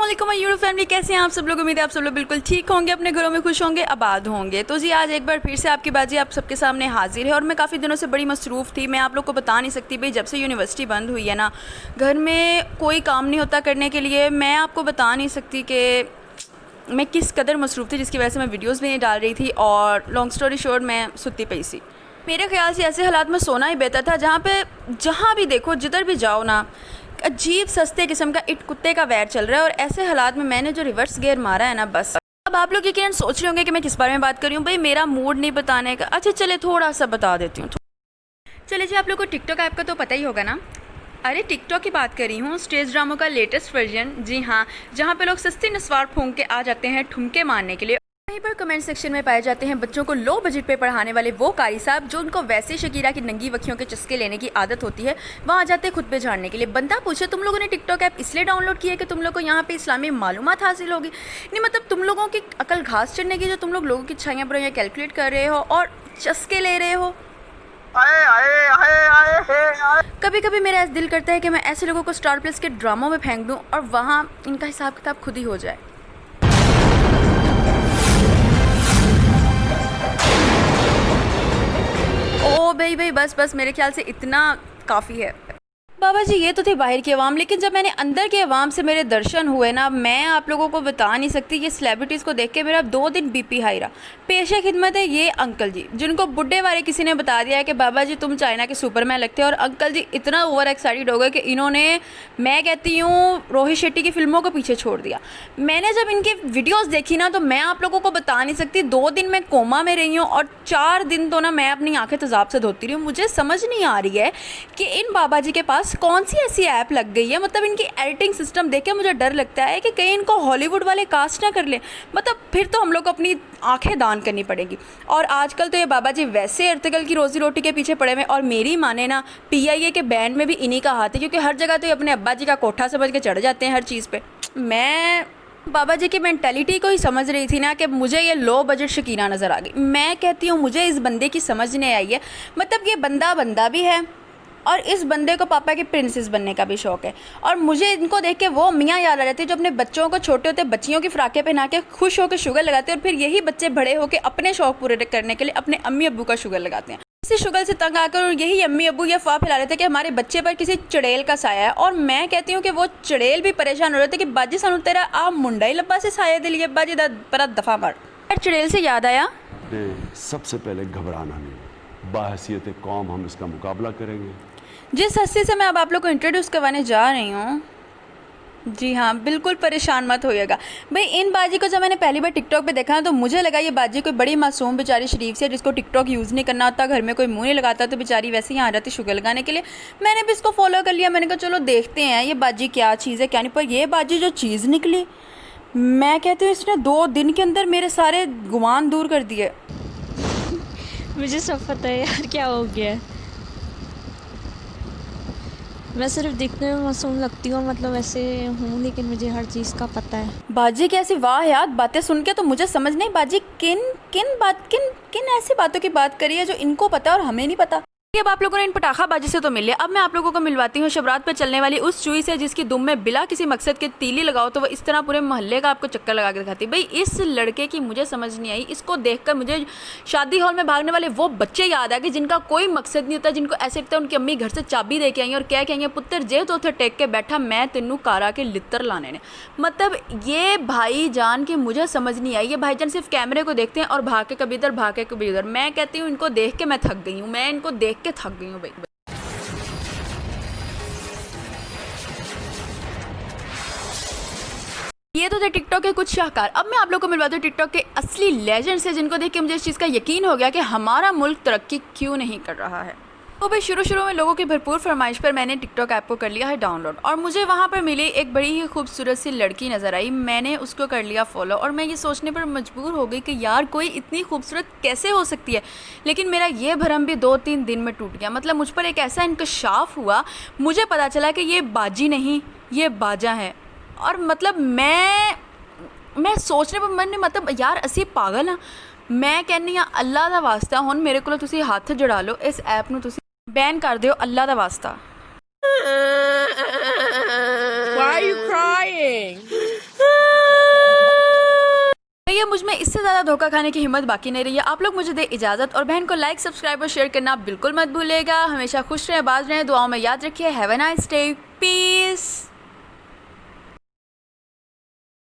अस्सलामुअलैकुम YouTube family, कैसे हैं आप सब लोग। उम्मीद है आप सब लोग बिल्कुल ठीक होंगे, अपने घरों में खुश होंगे, आबाद होंगे। तो जी आज एक बार फिर से आपकी बाजी आप सबके सामने हाजिर है और मैं काफ़ी दिनों से बड़ी मसरूफ़ थी। मैं आप लोग को बता नहीं सकती भाई, जब से यूनिवर्सिटी बंद हुई है ना, घर में कोई काम नहीं होता करने के लिए। मैं आपको बता नहीं सकती कि मैं किस कदर मसरूफ़ थी, जिसकी वजह से मैं वीडियोज़ भी नहीं डाल रही थी और लॉन्ग स्टोरी शॉर्ट मैं सुती पई सी। मेरे ख्याल से ऐसे हालात में सोना ही बेहतर था, जहाँ भी देखो, जिधर भी जाओ ना, अजीब सस्ते किस्म का इट कुत्ते का वैर चल रहा है। और ऐसे हालात में मैंने जो रिवर्स गियर मारा है ना, बस। अब आप लोग यकीनन सोच रहे होंगे कि मैं किस बारे में बात कर रही हूँ। भाई मेरा मूड नहीं बताने का। अच्छा चले थोड़ा सा बता देती हूँ। चले जी, आप लोग को टिकटॉक ऐप का तो पता ही होगा ना। अरे टिकटॉक की बात कर रही हूँ, स्टेज ड्रामों का लेटेस्ट वर्जन। जी हाँ, जहाँ पे लोग सस्ती नस्वार फूंक के आ जाते हैं ठुमके मारने के लिए। वहीं पर कमेंट सेक्शन में पाए जाते हैं बच्चों को लो बजट पे पढ़ाने वाले वो कारी साहब, जो उनको वैसे शकीरा की नंगी वखियों के चस्के लेने की आदत होती है। वहाँ आ जाते हैं खुद पे झाड़ने के लिए। बंदा पूछे, तुम लोगों ने टिकटॉक ऐप इसलिए डाउनलोड किया है कि तुम लोग को यहाँ पे इस्लामी मालूमात हासिल होगी? नहीं, मतलब तुम लोगों की अकल घास चढ़ने की, जो तुम लोगों की छाइयाँ बुराइयाँ कैलकुलेट कर रहे हो और चस्के ले रहे हो। कभी कभी मेरा ऐसा दिल करता है कि मैं ऐसे लोगों को स्टार प्लस के ड्रामों में फेंक दूँ और वहाँ इनका हिसाब किताब खुद ही हो जाए। ओ भाई बस मेरे ख्याल से इतना काफ़ी है। बाबा जी ये तो थे बाहर की आवाम, लेकिन जब मैंने अंदर की आवाम से मेरे दर्शन हुए ना, मैं आप लोगों को बता नहीं सकती। ये सेलिब्रिटीज़ को देख के मेरा 2 दिन बीपी हाई रहा। पेशे खिदमत है ये अंकल जी, जिनको बुढ़े वाले किसी ने बता दिया है कि बाबा जी तुम चाइना के सुपरमैन लगते हैं। और अंकल जी इतना ओवर एक्साइटेड हो गए कि इन्होंने, मैं कहती हूँ, रोहित शेट्टी की फिल्मों को पीछे छोड़ दिया। मैंने जब इनकी वीडियोज़ देखी ना, तो मैं आप लोगों को बता नहीं सकती। 2 दिन मैं कोमा में रही हूँ और 4 दिन तो ना मैं अपनी आँखें तेज़ाब से धोती रही हूँ। मुझे समझ नहीं आ रही है कि इन बाबा जी के पास कौन सी ऐसी ऐप लग गई है। मतलब इनकी एडिटिंग सिस्टम देख के मुझे डर लगता है कि कहीं इनको हॉलीवुड वाले कास्ट ना कर लें। मतलब फिर तो हम लोग को अपनी आंखें दान करनी पड़ेगी। और आजकल तो ये बाबा जी वैसे अर्तगल की रोजी रोटी के पीछे पड़े हुए। और मेरी माने ना, PIA के बैंड में भी इन्हीं का हाथ है, क्योंकि हर जगह तो ये अपने अब्बा जी का कोठा समझ के चढ़ जाते हैं हर चीज़ पे। मैं बाबा जी की मेंटालिटी को ही समझ रही थी ना कि मुझे ये लो बजट शकीना नज़र आ गई। मैं कहती हूँ मुझे इस बंदे की समझ नहीं आई है। मतलब ये बंदा भी है और इस बंदे को पापा की प्रिंसेस बनने का भी शौक़ है। और मुझे इनको देख के वो मियाँ याद आ जाती है जो अपने बच्चों को छोटे होते बच्चियों की फ्राकें पहना के खुश होकर शुगर लगाते हैं, और फिर यही बच्चे बड़े होकर अपने शौक़ पूरे करने के लिए अपने अम्मी अब्बू का शुगर लगाते हैं। इसी शुगर से तंग आकर और यही अम्मी अब्बू ये अफवाह फैला रहे थे कि हमारे बच्चे पर किसी चुड़ैल का साया है। और मैं कहती हूँ कि वो चुड़ैल भी परेशान हो रहे थे कि बाजी सानू तेरा आ मुंडा ही लब्बा से साया दे लिए, बाजी पर दफ़ा मार। चुड़ैल से याद आया, सबसे पहले घबराना नहीं, बाहसियत कौम हम इसका मुकाबला करेंगे। जिस हस्ती से मैं अब आप लोग को इंट्रोड्यूस करवाने जा रही हूँ, जी हाँ, बिल्कुल परेशान मत होइएगा भाई। इन बाजी को जब मैंने पहली बार टिकटॉक पे देखा ना, तो मुझे लगा ये बाजी कोई बड़ी मासूम बेचारी शरीफ से, जिसको टिकटॉक यूज़ नहीं करना होता, घर में कोई मुंह नहीं लगाता, तो बेचारी वैसे ही आ जाती शुगर लगाने के लिए। मैंने भी इसको फॉलो कर लिया। मैंने कहा चलो देखते हैं ये बाजी क्या चीज़ है क्या नहीं। पर ये बाजी जो चीज़ निकली, मैं कहती हूँ इसने 2 दिन के अंदर मेरे सारे गुमान दूर कर दिए। मुझे सब पता है यार क्या हो गया है। मैं सिर्फ दिखने में मासूम लगती हूँ, मतलब ऐसे हूँ, लेकिन मुझे हर चीज़ का पता है। बाजी की ऐसी वाह याद बातें सुन के तो मुझे समझ नहीं बाजी किन ऐसी बातों की बात करी है जो इनको पता है और हमें नहीं पता। अब आप लोगों ने इन पटाखा बाजी से तो मिल लिया। अब मैं आप लोगों को मिलवाती हूँ शबरात पे चलने वाली उस चूई से, जिसकी दुम में बिला किसी मकसद के तीली लगाओ तो वो इस तरह पूरे मोहल्ले का आपको चक्कर लगा के दिखाती है। भाई इस लड़के की मुझे समझ नहीं आई। इसको देखकर मुझे शादी हॉल में भागने वाले वो बच्चे याद आ गए जिनका कोई मकसद नहीं होता, जिनको ऐसे लगता है उनकी अम्मी घर से चाबी दे के आई और कह के आई पुत्र जे तो उथे टेक के बैठा, मैं तेनू कारा के लित्तर लाने ने। मतलब ये भाई जान की मुझे समझ नहीं आई। ये भाईजान सिर्फ कैमरे को देखते हैं और भाग के कभी इधर भाग के कभी उधर। मैं कहती हूँ इनको देख के मैं थक गई हूँ, मैं इनको देख के थक गई हूँ भाई। ये तो थे टिकटॉक के कुछ शाहकार। अब मैं आप लोग को मिलवाती हूँ टिकटॉक के असली लेजेंड से, जिनको देख के मुझे इस चीज़ का यकीन हो गया कि हमारा मुल्क तरक्की क्यों नहीं कर रहा है। तो भाई शुरू में लोगों की भरपूर फरमाइश पर मैंने टिकटॉक ऐप को कर लिया है डाउनलोड, और मुझे वहाँ पर मिली एक बड़ी ही खूबसूरत सी लड़की नज़र आई। मैंने उसको कर लिया फॉलो और मैं ये सोचने पर मजबूर हो गई कि यार कोई इतनी खूबसूरत कैसे हो सकती है। लेकिन मेरा ये भरम भी 2-3 दिन में टूट गया। मतलब मुझ पर एक ऐसा इंकशाफ हुआ, मुझे पता चला कि ये बाजी नहीं, ये बाजा है। और मतलब मैं सोचने पर मन, मतलब यार असी पागल हाँ। मैं कहनी हाँ अल्लाह दा वास्ता हुण मेरे को तुसी हाथ जड़ा लो, इस ऐप नूं तुसी बैन कर दिओ अल्लाह दा वास्ता। Why are you crying? मुझ में इससे ज़्यादा धोखा खाने की हिम्मत बाकी नहीं रही है। आप लोग मुझे दे इजाज़त और बहन को लाइक, सब्सक्राइब और शेयर करना बिल्कुल मत भूलिएगा। हमेशा खुश रहें, आबाद रहें, दुआओं में याद रखिए। Have a nice day, piece.